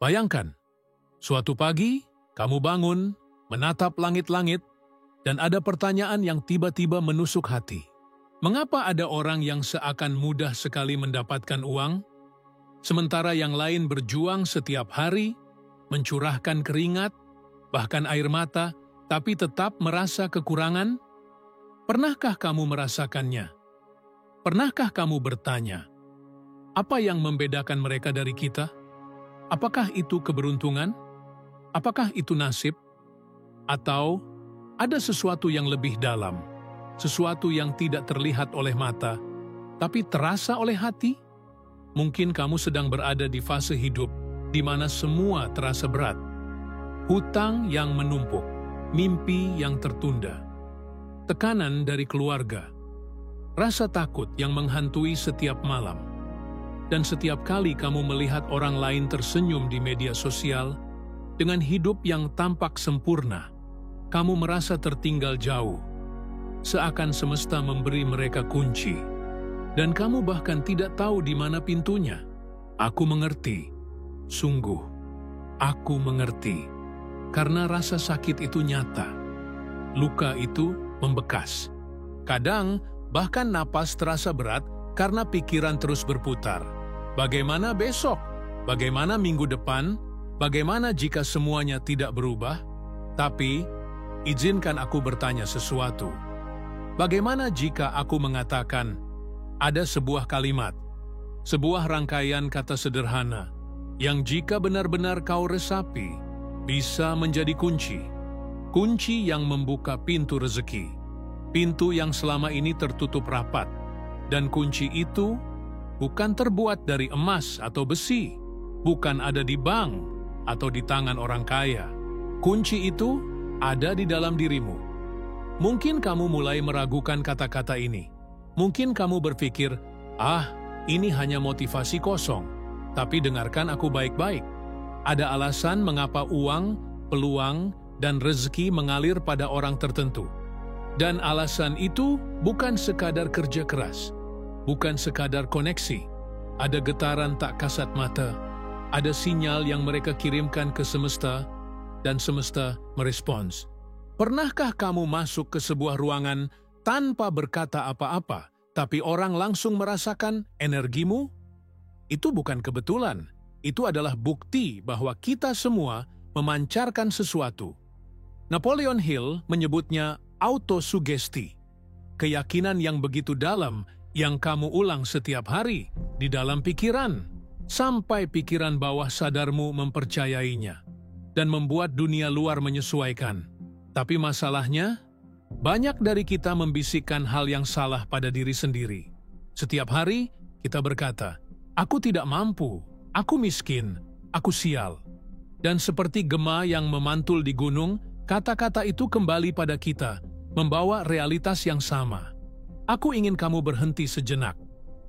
Bayangkan, suatu pagi kamu bangun, menatap langit-langit, dan ada pertanyaan yang tiba-tiba menusuk hati. Mengapa ada orang yang seakan mudah sekali mendapatkan uang, sementara yang lain berjuang setiap hari, mencurahkan keringat, bahkan air mata, tapi tetap merasa kekurangan? Pernahkah kamu merasakannya? Pernahkah kamu bertanya, apa yang membedakan mereka dari kita? Apakah itu keberuntungan? Apakah itu nasib? Atau ada sesuatu yang lebih dalam, sesuatu yang tidak terlihat oleh mata, tapi terasa oleh hati? Mungkin kamu sedang berada di fase hidup di mana semua terasa berat. Hutang yang menumpuk, mimpi yang tertunda, tekanan dari keluarga, rasa takut yang menghantui setiap malam. Dan setiap kali kamu melihat orang lain tersenyum di media sosial dengan hidup yang tampak sempurna, kamu merasa tertinggal jauh, seakan semesta memberi mereka kunci, dan kamu bahkan tidak tahu di mana pintunya. Aku mengerti, sungguh, aku mengerti, karena rasa sakit itu nyata, luka itu membekas. Kadang bahkan napas terasa berat karena pikiran terus berputar. Bagaimana besok? Bagaimana minggu depan? Bagaimana jika semuanya tidak berubah? Tapi, izinkan aku bertanya sesuatu. Bagaimana jika aku mengatakan, ada sebuah kalimat, sebuah rangkaian kata sederhana, yang jika benar-benar kau resapi, bisa menjadi kunci. Kunci yang membuka pintu rezeki. Pintu yang selama ini tertutup rapat. Dan kunci itu bukan terbuat dari emas atau besi, bukan ada di bank atau di tangan orang kaya. Kunci itu ada di dalam dirimu. Mungkin kamu mulai meragukan kata-kata ini. Mungkin kamu berpikir, ini hanya motivasi kosong. Tapi dengarkan aku baik-baik. Ada alasan mengapa uang, peluang, dan rezeki mengalir pada orang tertentu. Dan alasan itu bukan sekadar kerja keras. Bukan sekadar koneksi, ada getaran tak kasat mata, ada sinyal yang mereka kirimkan ke semesta, dan semesta merespons. Pernahkah kamu masuk ke sebuah ruangan tanpa berkata apa-apa, tapi orang langsung merasakan energimu? Itu bukan kebetulan, itu adalah bukti bahwa kita semua memancarkan sesuatu. Napoleon Hill menyebutnya autosugesti, keyakinan yang begitu dalam yang kamu ulang setiap hari di dalam pikiran, sampai pikiran bawah sadarmu mempercayainya dan membuat dunia luar menyesuaikan. Tapi masalahnya, banyak dari kita membisikkan hal yang salah pada diri sendiri. Setiap hari kita berkata, aku tidak mampu, aku miskin, aku sial. Dan seperti gema yang memantul di gunung, kata-kata itu kembali pada kita, membawa realitas yang sama. Aku ingin kamu berhenti sejenak,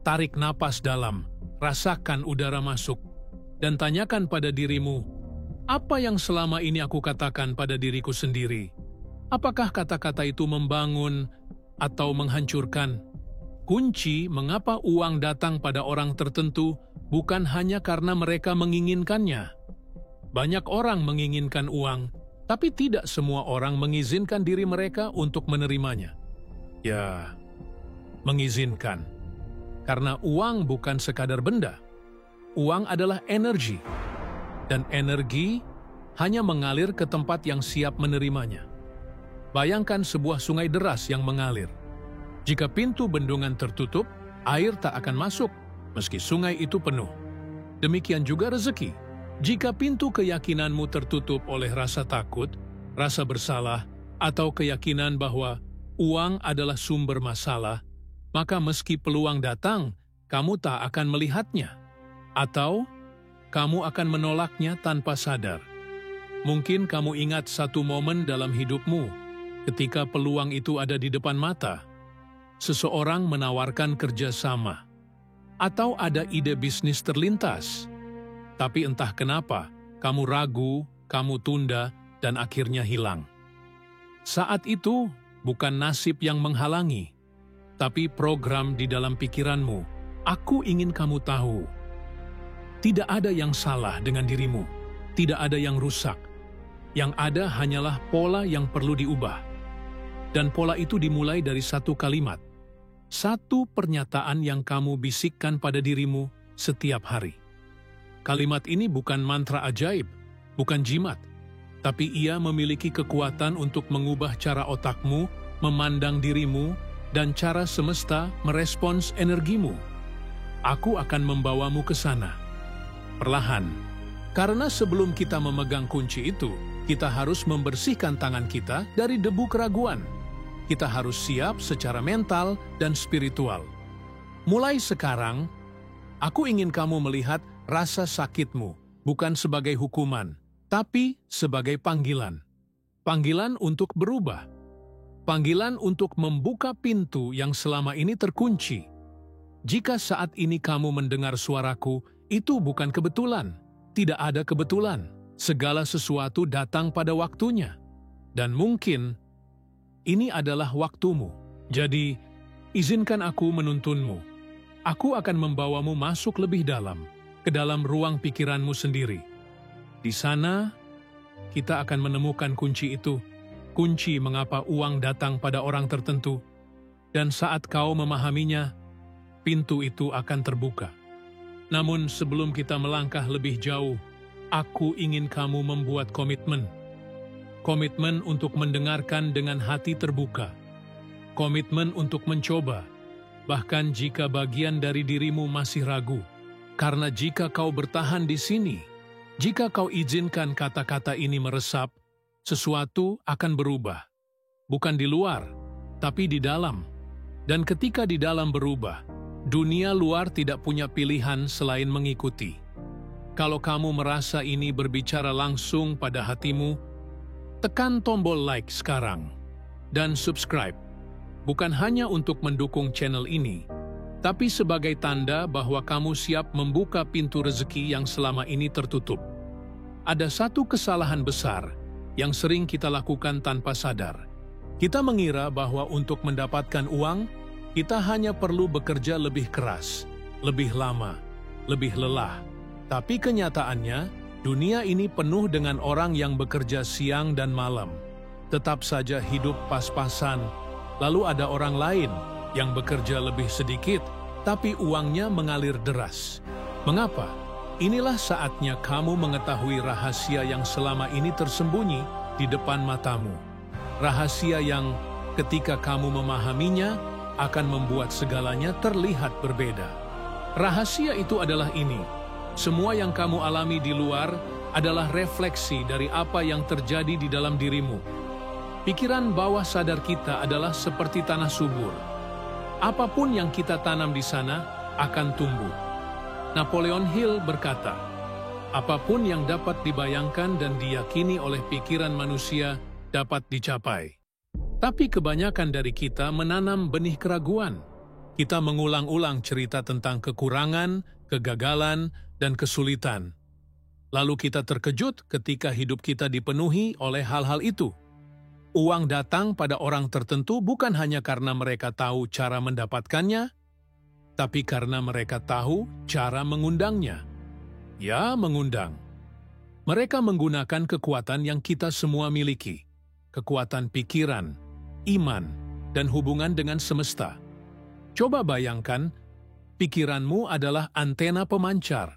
tarik napas dalam, rasakan udara masuk, dan tanyakan pada dirimu, apa yang selama ini aku katakan pada diriku sendiri? Apakah kata-kata itu membangun atau menghancurkan? Kunci mengapa uang datang pada orang tertentu bukan hanya karena mereka menginginkannya. Banyak orang menginginkan uang, tapi tidak semua orang mengizinkan diri mereka untuk menerimanya. Ya, mengizinkan. Karena uang bukan sekadar benda. Uang adalah energi. Dan energi hanya mengalir ke tempat yang siap menerimanya. Bayangkan sebuah sungai deras yang mengalir. Jika pintu bendungan tertutup, air tak akan masuk, meski sungai itu penuh. Demikian juga rezeki. Jika pintu keyakinanmu tertutup oleh rasa takut, rasa bersalah, atau keyakinan bahwa uang adalah sumber masalah, maka meski peluang datang, kamu tak akan melihatnya. Atau kamu akan menolaknya tanpa sadar. Mungkin kamu ingat satu momen dalam hidupmu, ketika peluang itu ada di depan mata. Seseorang menawarkan kerjasama, atau ada ide bisnis terlintas. Tapi entah kenapa, kamu ragu, kamu tunda, dan akhirnya hilang. Saat itu, bukan nasib yang menghalangi, tapi program di dalam pikiranmu. Aku ingin kamu tahu, tidak ada yang salah dengan dirimu. Tidak ada yang rusak. Yang ada hanyalah pola yang perlu diubah. Dan pola itu dimulai dari satu kalimat. Satu pernyataan yang kamu bisikkan pada dirimu setiap hari. Kalimat ini bukan mantra ajaib, bukan jimat, tapi ia memiliki kekuatan untuk mengubah cara otakmu memandang dirimu dan cara semesta merespons energimu. Aku akan membawamu ke sana. Perlahan. Karena sebelum kita memegang kunci itu, kita harus membersihkan tangan kita dari debu keraguan. Kita harus siap secara mental dan spiritual. Mulai sekarang, aku ingin kamu melihat rasa sakitmu bukan sebagai hukuman, tapi sebagai panggilan. Panggilan untuk berubah. Panggilan untuk membuka pintu yang selama ini terkunci. Jika saat ini kamu mendengar suaraku, itu bukan kebetulan. Tidak ada kebetulan. Segala sesuatu datang pada waktunya. Dan mungkin ini adalah waktumu. Jadi, izinkan aku menuntunmu. Aku akan membawamu masuk lebih dalam, ke dalam ruang pikiranmu sendiri. Di sana, kita akan menemukan kunci itu, kunci mengapa uang datang pada orang tertentu, dan saat kau memahaminya, pintu itu akan terbuka. Namun sebelum kita melangkah lebih jauh, aku ingin kamu membuat komitmen. Komitmen untuk mendengarkan dengan hati terbuka. Komitmen untuk mencoba, bahkan jika bagian dari dirimu masih ragu. Karena jika kau bertahan di sini, jika kau izinkan kata-kata ini meresap, sesuatu akan berubah. Bukan di luar, tapi di dalam. Dan ketika di dalam berubah, dunia luar tidak punya pilihan selain mengikuti. Kalau kamu merasa ini berbicara langsung pada hatimu, tekan tombol like sekarang dan subscribe. Bukan hanya untuk mendukung channel ini, tapi sebagai tanda bahwa kamu siap membuka pintu rezeki yang selama ini tertutup. Ada satu kesalahan besar yang sering kita lakukan tanpa sadar. Kita mengira bahwa untuk mendapatkan uang, kita hanya perlu bekerja lebih keras, lebih lama, lebih lelah. Tapi kenyataannya, dunia ini penuh dengan orang yang bekerja siang dan malam. Tetap saja hidup pas-pasan. Lalu ada orang lain yang bekerja lebih sedikit, tapi uangnya mengalir deras. Mengapa? Inilah saatnya kamu mengetahui rahasia yang selama ini tersembunyi di depan matamu. Rahasia yang ketika kamu memahaminya akan membuat segalanya terlihat berbeda. Rahasia itu adalah ini. Semua yang kamu alami di luar adalah refleksi dari apa yang terjadi di dalam dirimu. Pikiran bawah sadar kita adalah seperti tanah subur. Apapun yang kita tanam di sana akan tumbuh. Napoleon Hill berkata, apapun yang dapat dibayangkan dan diyakini oleh pikiran manusia dapat dicapai. Tapi kebanyakan dari kita menanam benih keraguan. Kita mengulang-ulang cerita tentang kekurangan, kegagalan, dan kesulitan. Lalu kita terkejut ketika hidup kita dipenuhi oleh hal-hal itu. Uang datang pada orang tertentu bukan hanya karena mereka tahu cara mendapatkannya, tapi karena mereka tahu cara mengundangnya. Ya, mengundang. Mereka menggunakan kekuatan yang kita semua miliki. Kekuatan pikiran, iman, dan hubungan dengan semesta. Coba bayangkan, pikiranmu adalah antena pemancar.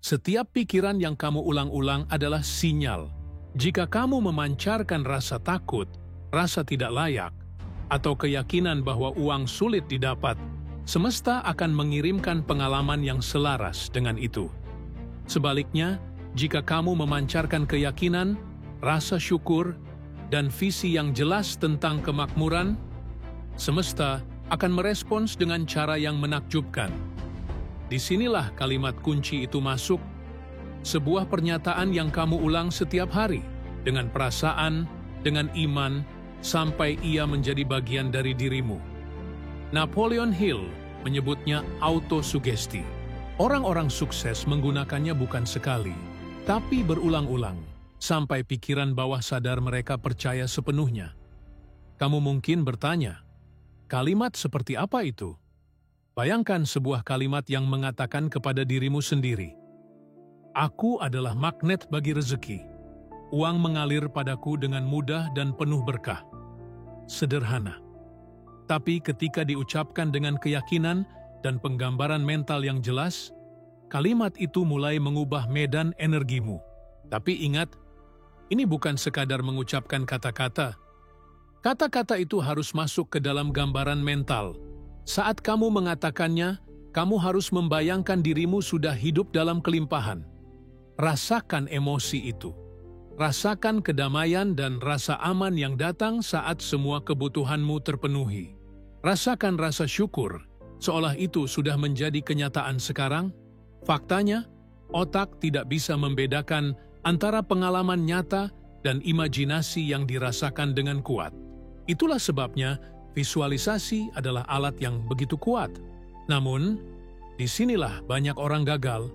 Setiap pikiran yang kamu ulang-ulang adalah sinyal. Jika kamu memancarkan rasa takut, rasa tidak layak, atau keyakinan bahwa uang sulit didapat, semesta akan mengirimkan pengalaman yang selaras dengan itu. Sebaliknya, jika kamu memancarkan keyakinan, rasa syukur, dan visi yang jelas tentang kemakmuran, semesta akan merespons dengan cara yang menakjubkan. Disinilah kalimat kunci itu masuk, sebuah pernyataan yang kamu ulang setiap hari, dengan perasaan, dengan iman, sampai ia menjadi bagian dari dirimu. Napoleon Hill menyebutnya autosugesti. Orang-orang sukses menggunakannya bukan sekali, tapi berulang-ulang, sampai pikiran bawah sadar mereka percaya sepenuhnya. Kamu mungkin bertanya, kalimat seperti apa itu? Bayangkan sebuah kalimat yang mengatakan kepada dirimu sendiri, Aku adalah magnet bagi rezeki. Uang mengalir padaku dengan mudah dan penuh berkah. Sederhana. Tapi ketika diucapkan dengan keyakinan dan penggambaran mental yang jelas, kalimat itu mulai mengubah medan energimu. Tapi ingat, ini bukan sekadar mengucapkan kata-kata. Kata-kata itu harus masuk ke dalam gambaran mental. Saat kamu mengatakannya, kamu harus membayangkan dirimu sudah hidup dalam kelimpahan. Rasakan emosi itu. Rasakan kedamaian dan rasa aman yang datang saat semua kebutuhanmu terpenuhi. Rasakan rasa syukur, seolah itu sudah menjadi kenyataan sekarang. Faktanya, otak tidak bisa membedakan antara pengalaman nyata dan imajinasi yang dirasakan dengan kuat. Itulah sebabnya visualisasi adalah alat yang begitu kuat. Namun, disinilah banyak orang gagal.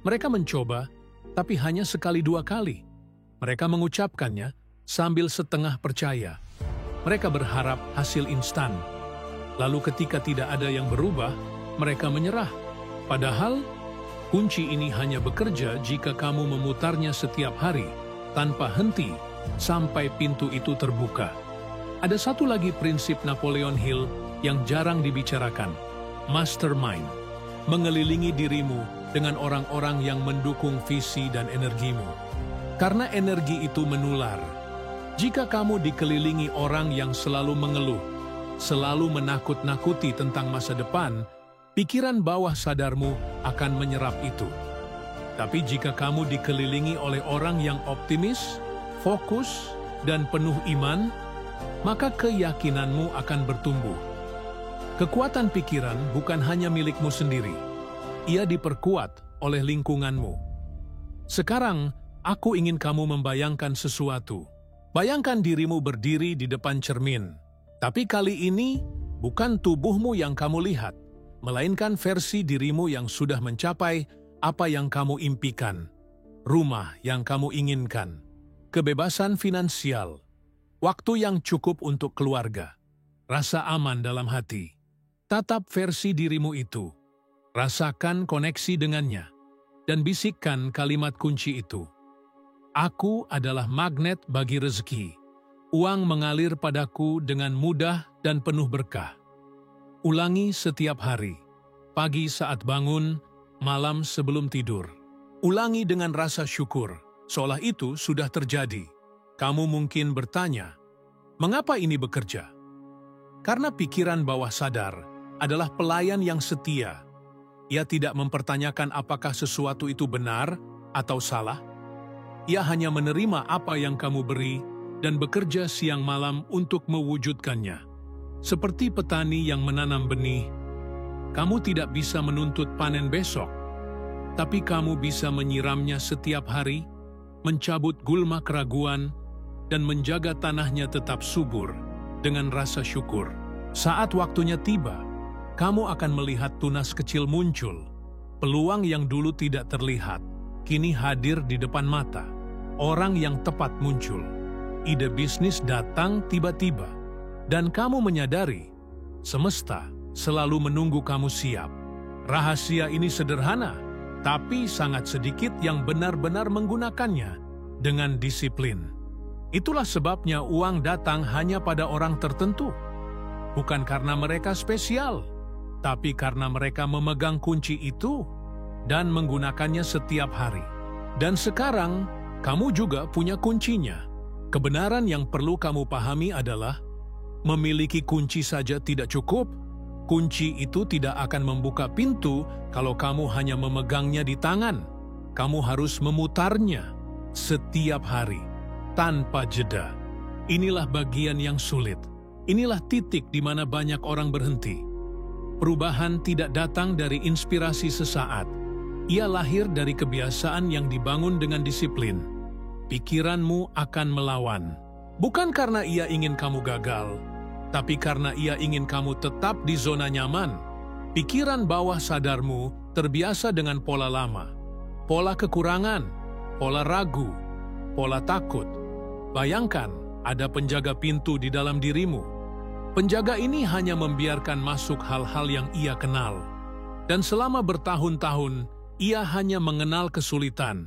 Mereka mencoba, tapi hanya sekali dua kali. Mereka mengucapkannya sambil setengah percaya. Mereka berharap hasil instan. Lalu ketika tidak ada yang berubah, mereka menyerah. Padahal, kunci ini hanya bekerja jika kamu memutarnya setiap hari, tanpa henti, sampai pintu itu terbuka. Ada satu lagi prinsip Napoleon Hill yang jarang dibicarakan. Mastermind. Mengelilingi dirimu dengan orang-orang yang mendukung visi dan energimu. Karena energi itu menular. Jika kamu dikelilingi orang yang selalu mengeluh, selalu menakut-nakuti tentang masa depan, pikiran bawah sadarmu akan menyerap itu. Tapi jika kamu dikelilingi oleh orang yang optimis, fokus, dan penuh iman, maka keyakinanmu akan bertumbuh. Kekuatan pikiran bukan hanya milikmu sendiri. Ia diperkuat oleh lingkunganmu. Sekarang, aku ingin kamu membayangkan sesuatu. Bayangkan dirimu berdiri di depan cermin. Tapi kali ini, bukan tubuhmu yang kamu lihat, melainkan versi dirimu yang sudah mencapai apa yang kamu impikan. Rumah yang kamu inginkan. Kebebasan finansial. Waktu yang cukup untuk keluarga. Rasa aman dalam hati. Tatap versi dirimu itu. Rasakan koneksi dengannya. Dan bisikkan kalimat kunci itu. Aku adalah magnet bagi rezeki. Uang mengalir padaku dengan mudah dan penuh berkah. Ulangi setiap hari. Pagi saat bangun, malam sebelum tidur. Ulangi dengan rasa syukur. Seolah itu sudah terjadi. Kamu mungkin bertanya, mengapa ini bekerja? Karena pikiran bawah sadar adalah pelayan yang setia. Ia tidak mempertanyakan apakah sesuatu itu benar atau salah. Ia hanya menerima apa yang kamu beri dan bekerja siang malam untuk mewujudkannya. Seperti petani yang menanam benih, kamu tidak bisa menuntut panen besok, tapi kamu bisa menyiramnya setiap hari, mencabut gulma keraguan, dan menjaga tanahnya tetap subur dengan rasa syukur. Saat waktunya tiba, kamu akan melihat tunas kecil muncul. Peluang yang dulu tidak terlihat, kini hadir di depan mata. Orang yang tepat muncul. Ide bisnis datang tiba-tiba. Dan kamu menyadari, semesta selalu menunggu kamu siap. Rahasia ini sederhana, tapi sangat sedikit yang benar-benar menggunakannya dengan disiplin. Itulah sebabnya uang datang hanya pada orang tertentu. Bukan karena mereka spesial, tapi karena mereka memegang kunci itu dan menggunakannya setiap hari. Dan sekarang, kamu juga punya kuncinya. Kebenaran yang perlu kamu pahami adalah, memiliki kunci saja tidak cukup. Kunci itu tidak akan membuka pintu kalau kamu hanya memegangnya di tangan. Kamu harus memutarnya setiap hari, tanpa jeda. Inilah bagian yang sulit. Inilah titik di mana banyak orang berhenti. Perubahan tidak datang dari inspirasi sesaat. Ia lahir dari kebiasaan yang dibangun dengan disiplin. Pikiranmu akan melawan. Bukan karena ia ingin kamu gagal, tapi karena ia ingin kamu tetap di zona nyaman. Pikiran bawah sadarmu terbiasa dengan pola lama. Pola kekurangan, pola ragu, pola takut. Bayangkan, ada penjaga pintu di dalam dirimu. Penjaga ini hanya membiarkan masuk hal-hal yang ia kenal. Dan selama bertahun-tahun, Ia hanya mengenal kesulitan.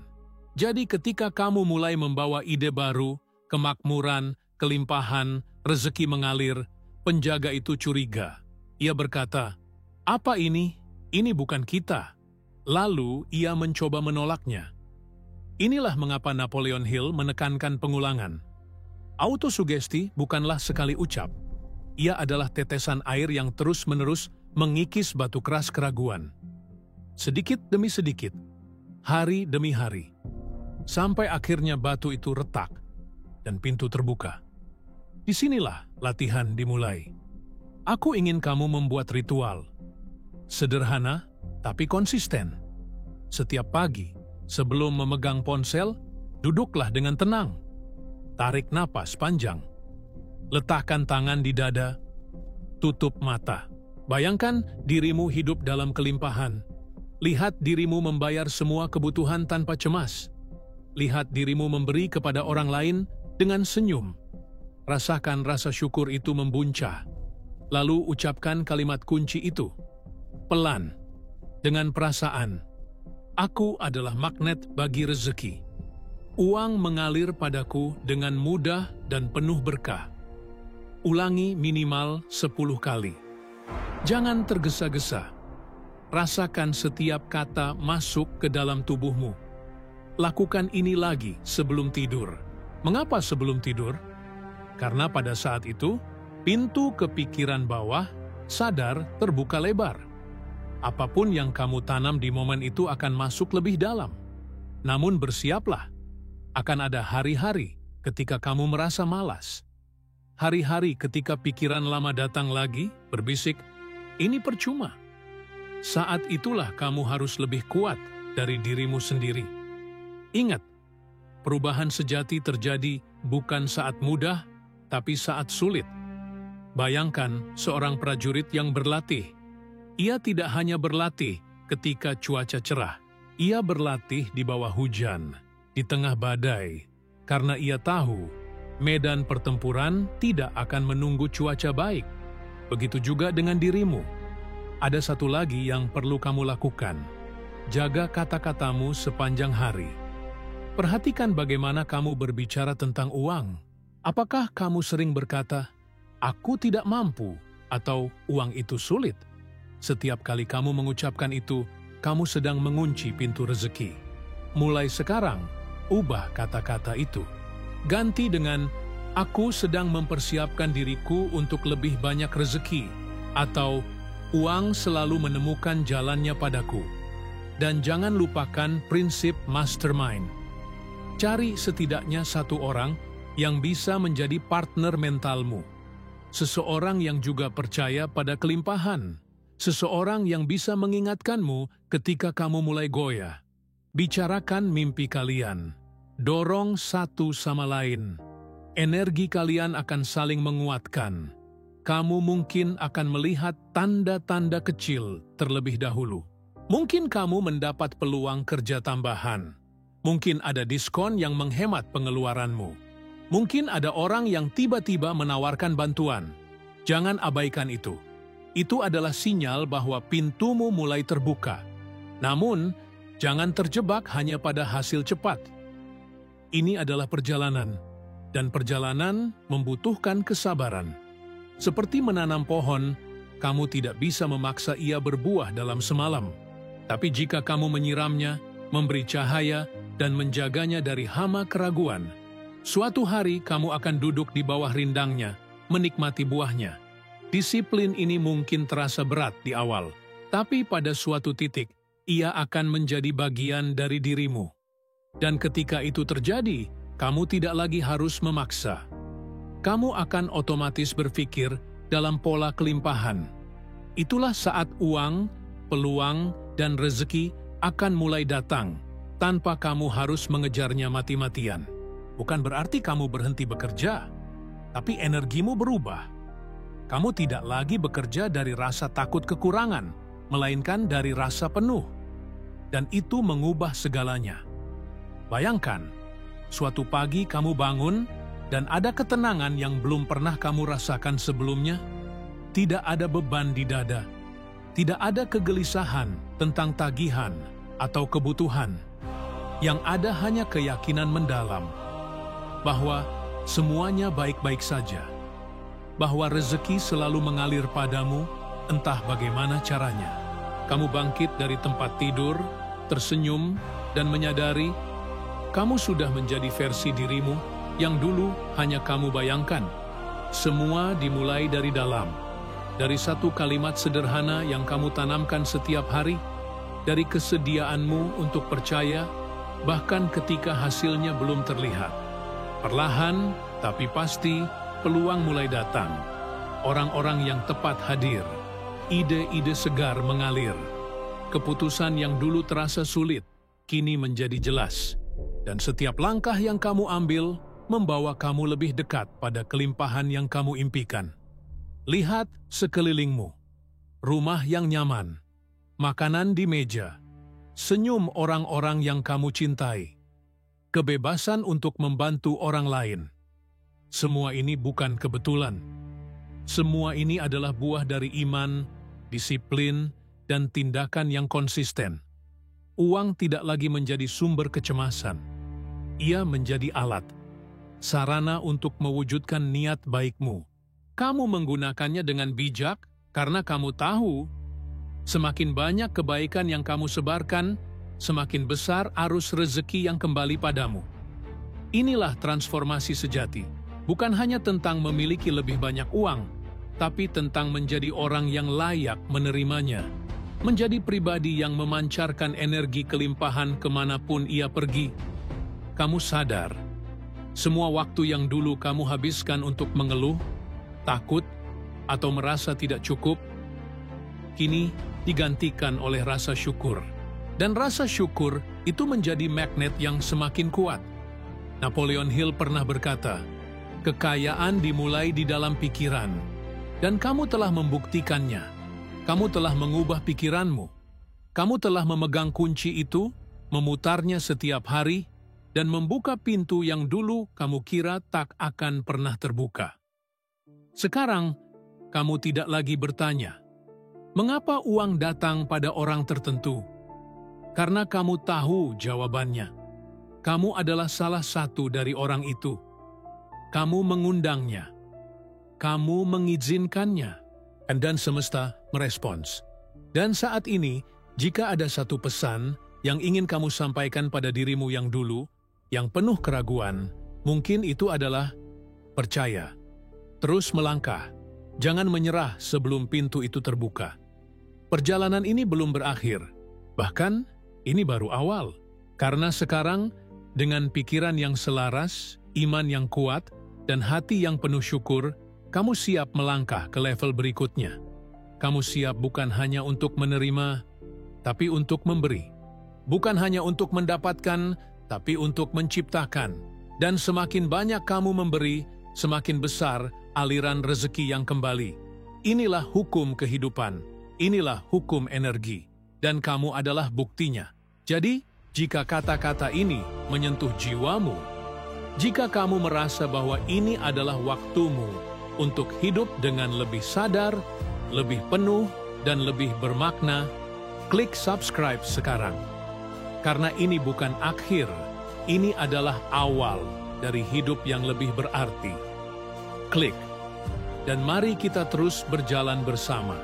Jadi ketika kamu mulai membawa ide baru, kemakmuran, kelimpahan, rezeki mengalir, penjaga itu curiga. Ia berkata, "Apa ini? Ini bukan kita." Lalu ia mencoba menolaknya. Inilah mengapa Napoleon Hill menekankan pengulangan. Autosugesti bukanlah sekali ucap. Ia adalah tetesan air yang terus-menerus mengikis batu keras keraguan. Sedikit demi sedikit, hari demi hari, sampai akhirnya batu itu retak dan pintu terbuka. Disinilah latihan dimulai. Aku ingin kamu membuat ritual. Sederhana, tapi konsisten. Setiap pagi, sebelum memegang ponsel, duduklah dengan tenang. Tarik napas panjang. Letakkan tangan di dada. Tutup mata. Bayangkan dirimu hidup dalam kelimpahan. Lihat dirimu membayar semua kebutuhan tanpa cemas. Lihat dirimu memberi kepada orang lain dengan senyum. Rasakan rasa syukur itu membuncah. Lalu ucapkan kalimat kunci itu. Pelan, dengan perasaan. Aku adalah magnet bagi rezeki. Uang mengalir padaku dengan mudah dan penuh berkah. Ulangi minimal 10 kali. Jangan tergesa-gesa. Rasakan setiap kata masuk ke dalam tubuhmu. Lakukan ini lagi sebelum tidur. Mengapa sebelum tidur? Karena pada saat itu, pintu kepikiran bawah sadar terbuka lebar. Apapun yang kamu tanam di momen itu akan masuk lebih dalam. Namun bersiaplah, akan ada hari-hari ketika kamu merasa malas. Hari-hari ketika pikiran lama datang lagi, berbisik, ini percuma. Saat itulah kamu harus lebih kuat dari dirimu sendiri. Ingat, perubahan sejati terjadi bukan saat mudah, tapi saat sulit. Bayangkan seorang prajurit yang berlatih. Ia tidak hanya berlatih ketika cuaca cerah. Ia berlatih di bawah hujan, di tengah badai, karena ia tahu medan pertempuran tidak akan menunggu cuaca baik. Begitu juga dengan dirimu. Ada satu lagi yang perlu kamu lakukan. Jaga kata-katamu sepanjang hari. Perhatikan bagaimana kamu berbicara tentang uang. Apakah kamu sering berkata, "Aku tidak mampu," atau "Uang itu sulit"? Setiap kali kamu mengucapkan itu, kamu sedang mengunci pintu rezeki. Mulai sekarang, ubah kata-kata itu. Ganti dengan, "Aku sedang mempersiapkan diriku untuk lebih banyak rezeki," atau "Uang selalu menemukan jalannya padaku." Dan jangan lupakan prinsip mastermind. Cari setidaknya satu orang yang bisa menjadi partner mentalmu. Seseorang yang juga percaya pada kelimpahan. Seseorang yang bisa mengingatkanmu ketika kamu mulai goyah. Bicarakan mimpi kalian. Dorong satu sama lain. Energi kalian akan saling menguatkan. Kamu mungkin akan melihat tanda-tanda kecil terlebih dahulu. Mungkin kamu mendapat peluang kerja tambahan. Mungkin ada diskon yang menghemat pengeluaranmu. Mungkin ada orang yang tiba-tiba menawarkan bantuan. Jangan abaikan itu. Itu adalah sinyal bahwa pintumu mulai terbuka. Namun, jangan terjebak hanya pada hasil cepat. Ini adalah perjalanan, dan perjalanan membutuhkan kesabaran. Seperti menanam pohon, kamu tidak bisa memaksa ia berbuah dalam semalam. Tapi jika kamu menyiramnya, memberi cahaya, dan menjaganya dari hama keraguan, suatu hari kamu akan duduk di bawah rindangnya, menikmati buahnya. Disiplin ini mungkin terasa berat di awal, tapi pada suatu titik, ia akan menjadi bagian dari dirimu. Dan ketika itu terjadi, kamu tidak lagi harus memaksa. Kamu akan otomatis berpikir dalam pola kelimpahan. Itulah saat uang, peluang, dan rezeki akan mulai datang, tanpa kamu harus mengejarnya mati-matian. Bukan berarti kamu berhenti bekerja, tapi energimu berubah. Kamu tidak lagi bekerja dari rasa takut kekurangan, melainkan dari rasa penuh. Dan itu mengubah segalanya. Bayangkan, suatu pagi kamu bangun dan ada ketenangan yang belum pernah kamu rasakan sebelumnya. Tidak ada beban di dada. Tidak ada kegelisahan tentang tagihan. atau kebutuhan. Yang ada hanya keyakinan mendalam bahwa semuanya baik-baik saja, bahwa rezeki selalu mengalir padamu, entah bagaimana caranya. Kamu bangkit dari tempat tidur, tersenyum, dan menyadari kamu sudah menjadi versi dirimu yang dulu hanya kamu bayangkan. Semua dimulai dari dalam, dari satu kalimat sederhana yang kamu tanamkan setiap hari, dari kesediaanmu untuk percaya, bahkan ketika hasilnya belum terlihat. Perlahan, tapi pasti, peluang mulai datang. Orang-orang yang tepat hadir. Ide-ide segar mengalir. Keputusan yang dulu terasa sulit, kini menjadi jelas. Dan setiap langkah yang kamu ambil, membawa kamu lebih dekat pada kelimpahan yang kamu impikan. Lihat sekelilingmu. Rumah yang nyaman. Makanan di meja. Senyum orang-orang yang kamu cintai. Kebebasan untuk membantu orang lain. Semua ini bukan kebetulan. Semua ini adalah buah dari iman, disiplin, dan tindakan yang konsisten. Uang tidak lagi menjadi sumber kecemasan. Ia menjadi alat, sarana untuk mewujudkan niat baikmu. Kamu menggunakannya dengan bijak karena kamu tahu semakin banyak kebaikan yang kamu sebarkan, semakin besar arus rezeki yang kembali padamu. Inilah transformasi sejati. Bukan hanya tentang memiliki lebih banyak uang, tapi tentang menjadi orang yang layak menerimanya. Menjadi pribadi yang memancarkan energi kelimpahan kemanapun ia pergi. Kamu sadar, semua waktu yang dulu kamu habiskan untuk mengeluh, takut, atau merasa tidak cukup, kini digantikan oleh rasa syukur. Dan rasa syukur itu menjadi magnet yang semakin kuat. Napoleon Hill pernah berkata, kekayaan dimulai di dalam pikiran, dan kamu telah membuktikannya. Kamu telah mengubah pikiranmu. Kamu telah memegang kunci itu, memutarnya setiap hari, dan membuka pintu yang dulu kamu kira tak akan pernah terbuka. Sekarang, kamu tidak lagi bertanya, mengapa uang datang pada orang tertentu? Karena kamu tahu jawabannya. Kamu adalah salah satu dari orang itu. Kamu mengundangnya. Kamu mengizinkannya. Dan semesta merespons. Dan saat ini, jika ada satu pesan yang ingin kamu sampaikan pada dirimu yang dulu, yang penuh keraguan, mungkin itu adalah percaya. Terus melangkah. Jangan menyerah sebelum pintu itu terbuka. Perjalanan ini belum berakhir. Bahkan, ini baru awal. Karena sekarang, dengan pikiran yang selaras, iman yang kuat, dan hati yang penuh syukur, kamu siap melangkah ke level berikutnya. Kamu siap bukan hanya untuk menerima, tapi untuk memberi. Bukan hanya untuk mendapatkan, tapi untuk menciptakan. Dan semakin banyak kamu memberi, semakin besar aliran rezeki yang kembali. Inilah hukum kehidupan. Inilah hukum energi. Dan kamu adalah buktinya. Jadi, jika kata-kata ini menyentuh jiwamu, jika kamu merasa bahwa ini adalah waktumu untuk hidup dengan lebih sadar, lebih penuh, dan lebih bermakna, klik subscribe sekarang. Karena ini bukan akhir, ini adalah awal dari hidup yang lebih berarti. Klik, dan mari kita terus berjalan bersama.